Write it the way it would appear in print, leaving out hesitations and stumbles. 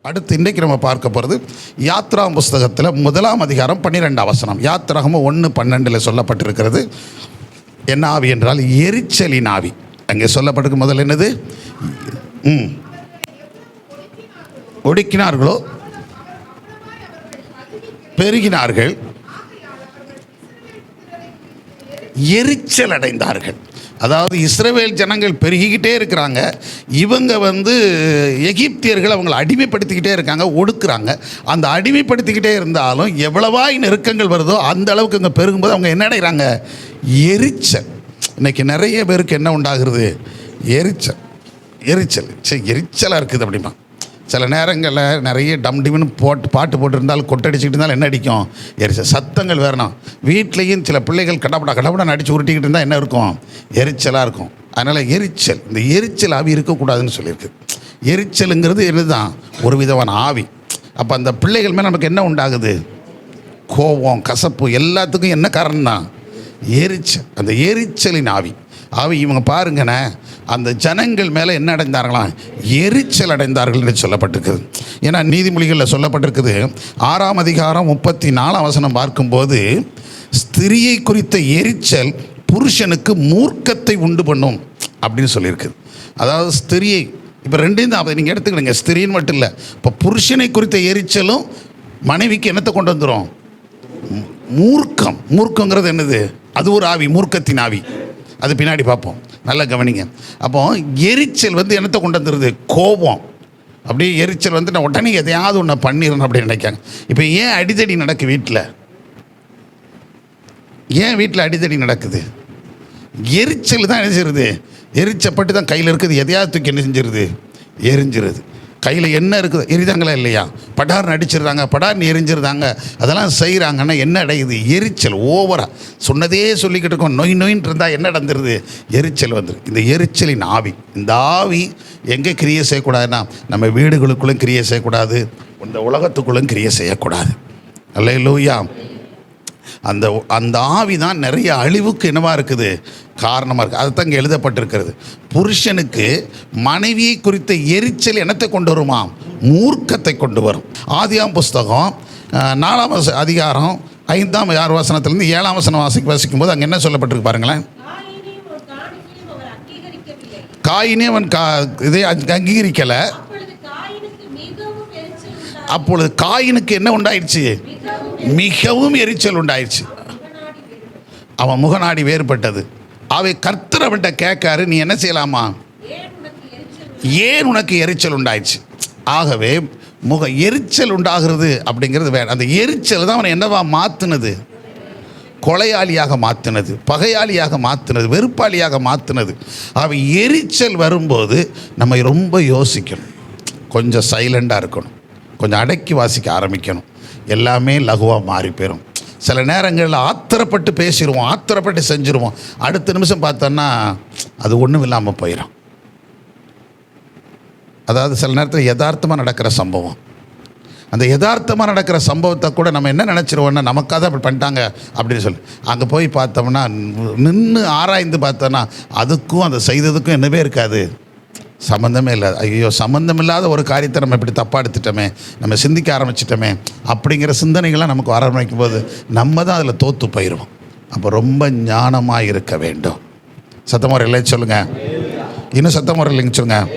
அடுத்து இன்றைக்கு நம்ம பார்க்க போகிறது யாத்ரா புஸ்தகத்தில் 1ஆம் அதிகாரம் 12ஆம் வசனம். யாத்திராகமம் 1:12 சொல்லப்பட்டிருக்கிறது. என்ன ஆவி என்றால் எரிச்சலின் ஆவி. அங்கே சொல்லப்பட்டிருக்கு. முதல்ல என்னது? ஒடுக்கினார்களோ பெருகினார்கள், எரிச்சல் அடைந்தார்கள். அதாவது இஸ்ரவேல் ஜனங்கள் பெருகிக்கிட்டே இருக்கிறாங்க. இவங்க எகிப்தியர்கள் அவங்களை அடிமைப்படுத்திக்கிட்டே இருக்காங்க, ஒடுக்குறாங்க. அந்த அடிமைப்படுத்திக்கிட்டே இருந்தாலும் எவ்வளவா நெருக்கங்கள் வருதோ அந்த அளவுக்கு இங்கே பெருகும்போது அவங்க என்ன அடைகிறாங்க? எரிச்சல். இன்றைக்கி நிறைய பேருக்கு என்ன உண்டாகிறது? எரிச்சல். எரிச்சலாக இருக்குது அப்படிமா. சில நேரங்களில் நிறைய டிம்னு பாட்டு போட்டுருந்தாலும் கொட்டடிச்சிக்கிட்டு இருந்தாலும் என்ன அடிக்கும்? எரிச்சல். சத்தங்கள் வேறணும். வீட்லேயும் சில பிள்ளைகள் கடப்படா நடித்து உருட்டிக்கிட்டு இருந்தால் என்ன இருக்கும்? எரிச்சலாக இருக்கும். அதனால் எரிச்சல், இந்த எரிச்சல் ஆவி இருக்கக்கூடாதுன்னு சொல்லியிருக்கு. எரிச்சலுங்கிறது என்னதுதான்? ஒரு விதமான ஆவி. அப்போ அந்த பிள்ளைகள் மேலே நமக்கு என்ன உண்டாகுது? கோபம், கசப்பு, எல்லாத்துக்கும் என்ன காரணம் தான்? எரிச்சல். அந்த எரிச்சலின் ஆவி. இவங்க பாருங்கண்ணே, அந்த ஜனங்கள் மேலே என்ன அடைந்தார்களாம்? எரிச்சல் அடைந்தார்கள் என்று சொல்லப்பட்டிருக்குது. ஏன்னா நீதிமொழிகளில் சொல்லப்பட்டிருக்குது. 6ஆம் அதிகாரம் 34ஆம் வசனம் பார்க்கும்போது, ஸ்திரியை குறித்த எரிச்சல் புருஷனுக்கு மூர்க்கத்தை உண்டு பண்ணும் அப்படின்னு சொல்லியிருக்குது. அதாவது ஸ்திரியை, இப்போ ரெண்டையும் தான் நீங்கள் எடுத்துக்கிடுங்க. ஸ்திரின்னு மட்டும் இல்லை, இப்போ புருஷனை குறித்த எரிச்சலும் மனைவிக்கு என்னத்தை கொண்டு வந்துடும்? மூர்க்கங்கிறது என்னது? அது ஒரு ஆவி, மூர்க்கத்தின் ஆவி. அது பின்னாடி பார்ப்போம், நல்லா கவனிங்க. அப்போ எரிச்சல் என்னத்தை கொண்டு வந்துடுது? கோபம். அப்படியே எரிச்சல் நான் உடனே எதையாவது ஒன்று பண்ணிடணும் அப்படின்னு நினைக்காங்க. இப்போ ஏன் அடிதடி நடக்கு வீட்டில்? ஏன் வீட்டில் அடிதடி நடக்குது? எரிச்சல் தான் என்ன செய்யுது? எரிச்சப்பட்டு தான் கையில் இருக்குது எதையாவது தூக்கி என்ன செஞ்சிருது? எரிஞ்சிருது. கையில் என்ன இருக்குது? எரிதாங்களா இல்லையா? படார்னு அடிச்சிடுறாங்க, படார்னு எரிஞ்சிருந்தாங்க, அதெல்லாம் செய்கிறாங்கன்னா என்ன அடையுது? எரிச்சல். ஓவராக சொன்னதே சொல்லிக்கிட்டு இருக்கோம். நோயின்னு இருந்தால் என்ன நடந்துருது? எரிச்சல் வந்துடும். இந்த எரிச்சலின் ஆவி. இந்த ஆவி எங்கே கிரியை செய்யக்கூடாதுன்னா, நம்ம வீடுகளுக்குள்ளும் கிரியை செய்யக்கூடாது, இந்த உலகத்துக்குள்ளும் கிரியை செய்யக்கூடாது. அல்லேலூயா. அந்த ஆவி தான் நிறைய அழிவுக்கு என்னவாக இருக்குது? காரணமாக இருக்குது. அதுதான் இங்கே எழுதப்பட்டிருக்கிறது. புருஷனுக்கு மனைவியை குறித்த எரிச்சல் என்னத்தை கொண்டு வருமா? மூர்க்கத்தை கொண்டு வரும். ஆதியாம் புஸ்தகம் 4ஆம் அதிகாரம் 5ஆம் 6 வசனத்திலிருந்து 7ஆம் வசனம் வாசிக்கும்போது அங்கே என்ன சொல்லப்பட்டிருக்கு பாருங்களேன். காயினே அவன் இதை அங்கீகரிக்கலை. அப்பொழுது காயினுக்கு என்ன உண்டாயிடுச்சு? மிகவும் எரிச்சல் உண்டாயிடுச்சு. அவன் முகநாடி வேறுபட்டது. அவை கர்த்தர் அவன்கிட்ட கேட்காரு, நீ என்ன செய்யலாமா? ஏன் உனக்கு எரிச்சல் உண்டாயிடுச்சு? ஆகவே எரிச்சல் உண்டாகிறது அப்படிங்கிறது வேணும். அந்த எரிச்சல் தான் அவனை என்னவா மாற்றினது? கொலையாளியாக மாற்றினது, பகையாளியாக மாற்றினது, வெறுப்பாளியாக மாற்றினது. அவன் எரிச்சல் வரும்போது நம்ம ரொம்ப யோசிக்கணும், கொஞ்சம் சைலண்டாக இருக்கணும், கொஞ்சம் அடக்கி வாசிக்க ஆரம்பிக்கணும். எல்லாமே லகுவாக மாறி போயிடும். சில நேரங்களில் ஆத்திரப்பட்டு பேசிடுவோம், ஆத்திரப்பட்டு செஞ்சுருவோம். அடுத்த நிமிஷம் பார்த்தோன்னா அது ஒன்றும் இல்லாமல் போயிடும். அதாவது சில நேரத்தில் யதார்த்தமாக நடக்கிற சம்பவம், அந்த யதார்த்தமாக நடக்கிற சம்பவத்தை கூட நம்ம என்ன நினச்சிருவோன்னா, நமக்காக அப்படி பண்ணிட்டாங்க அப்படின்னு சொல்லி அங்கே போய் பார்த்தோம்னா, நின்று ஆராய்ந்து பார்த்தோன்னா அதுக்கும் அந்த செய்ததுக்கும் என்னவே இருக்காது, சம்மந்தமே இல்லை. ஐயோ, சம்மந்தம் இல்லாத ஒரு காரியத்தை நம்ம இப்படி தப்பாக எடுத்துட்டோமே, நம்ம சிந்திக்க ஆரம்பிச்சிட்டோமே அப்படிங்கிற சிந்தனைகள்லாம் நமக்கு ஆரம்பிக்கும் போது நம்ம தான் அதில் தோற்று போயிடுவோம். அப்போ ரொம்ப ஞானமாக இருக்க வேண்டும். சத்தமுறை இல்லை சொல்லுங்கள், இன்னும் சத்தமுறை இல்லைங்க சொல்லுங்கள்.